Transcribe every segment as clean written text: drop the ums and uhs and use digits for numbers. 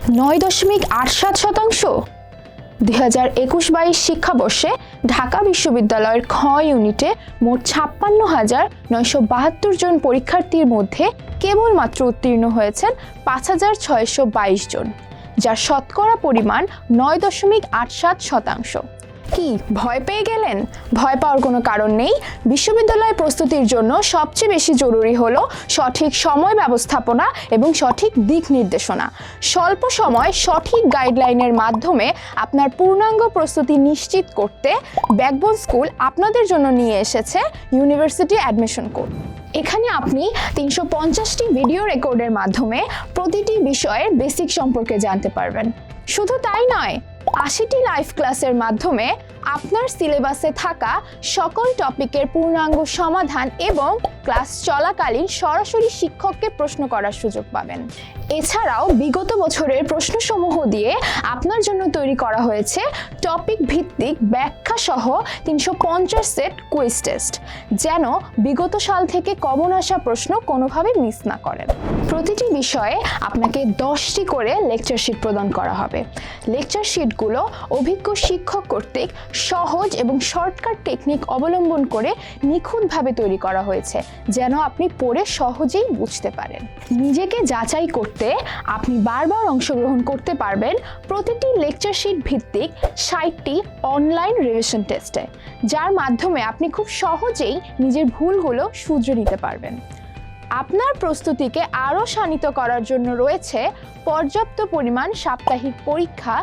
9.87%। 2021-22 শিক্ষাবর্ষে ঢাকা বিশ্ববিদ্যালয়ের খ ইউনিটে মোট 56,972 জন পরীক্ষার্থীর মধ্যে কেবলমাত্র উত্তীর্ণ হয়েছেন 5,622 জন, যার শতকরা পরিমাণ 9.87%। কি ভয় পেয়ে গেলেন? ভয় পাওয়ার কোনো কারণ নেই। বিশ্ববিদ্যালয় প্রস্তুতির জন্য সবচেয়ে বেশি জরুরি হলো সঠিক সময় ব্যবস্থাপনা এবং সঠিক দিক নির্দেশনা। স্বল্প সময় সঠিক গাইডলাইনের মাধ্যমে আপনার পূর্ণাঙ্গ প্রস্তুতি নিশ্চিত করতে ব্যাকবোন স্কুল আপনাদের জন্য নিয়ে এসেছে ইউনিভার্সিটি অ্যাডমিশন কোড। এখানে আপনি 350টি ভিডিও রেকর্ডের মাধ্যমে প্রতিটি বিষয়ের বেসিক সম্পর্কে জানতে পারবেন। শুধু তাই নয়, 80টি লাইভ ক্লাসের মাধ্যমে আপনার সিলেবাসে থাকা সকল টপিকের পূর্ণাঙ্গ সমাধান এবং ক্লাস চলাকালীন সরাসরি শিক্ষককে প্রশ্ন করার সুযোগ পাবেন। এছাড়াও বিগত বছরের প্রশ্নসমূহ দিয়ে আপনার জন্য তৈরি করা হয়েছে টপিক ভিত্তিক ব্যাখ্যা সহ 350 সেট কুইজ টেস্ট, যেন বিগত সাল থেকে কমন আসা প্রশ্ন কোনোভাবে মিস না করেন। প্রতিটি বিষয়ে আপনাকে 10টি করে লেকচার শিট প্রদান করা হবে। লেকচার শিটগুলো অভিজ্ঞ শিক্ষক কর্তৃক সহজ এবং শর্টকাট টেকনিক অবলম্বন করে নিখুঁতভাবে তৈরি করা হয়েছে, যেন আপনি পড়ে সহজেই বুঝতে পারেন। নিজেকে যাচাই করতে আপনি বারবার অংশগ্রহণ করতে পারবেন প্রতিটি লেকচার শিট ভিত্তিক 60টি অনলাইন রিভিশন টেস্টে, যার মাধ্যমে আপনি খুব সহজেই নিজের ভুলগুলো শুধরে নিতে পারবেন। আপনার প্রস্তুতিকে আরও শানিত করার জন্য রয়েছে পর্যাপ্ত পরিমাণ সাপ্তাহিক পরীক্ষা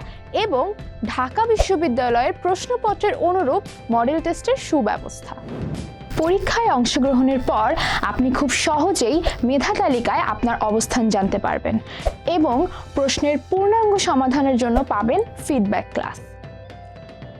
এবং ঢাকা বিশ্ববিদ্যালয়ের প্রশ্নপত্রের অনুরূপ মডেল টেস্টের সুব্যবস্থা। পরীক্ষায় অংশগ্রহণের পর আপনি খুব সহজেই মেধা তালিকায় আপনার অবস্থান জানতে পারবেন এবং প্রশ্নের পূর্ণাঙ্গ সমাধানের জন্য পাবেন ফিডব্যাক ক্লাস।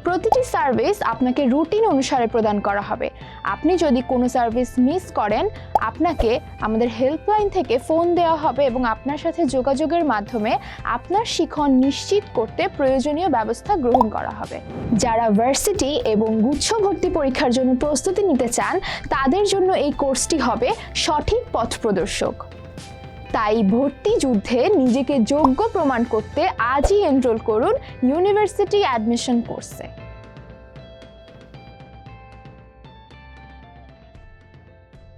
প্রতিটি সার্ভিস আপনাকে রুটিন অনুসারে প্রদান করা হবে। আপনি যদি কোনো সার্ভিস মিস করেন, আপনাকে আমাদের হেল্পলাইন থেকে ফোন দেওয়া হবে এবং আপনার সাথে যোগাযোগের মাধ্যমে আপনার শিখন নিশ্চিত করতে প্রয়োজনীয় ব্যবস্থা গ্রহণ করা হবে। যারা ভার্সিটি এবং গুচ্ছ ভর্তি পরীক্ষার জন্য প্রস্তুতি নিতে চান, তাদের জন্য এই কোর্সটি হবে সঠিক পথ প্রদর্শক। তাই ভর্তি যুদ্ধে নিজেকে যোগ্য প্রমাণ করতে আজই এনরোল করুন ইউনিভার্সিটি অ্যাডমিশন কোর্সে।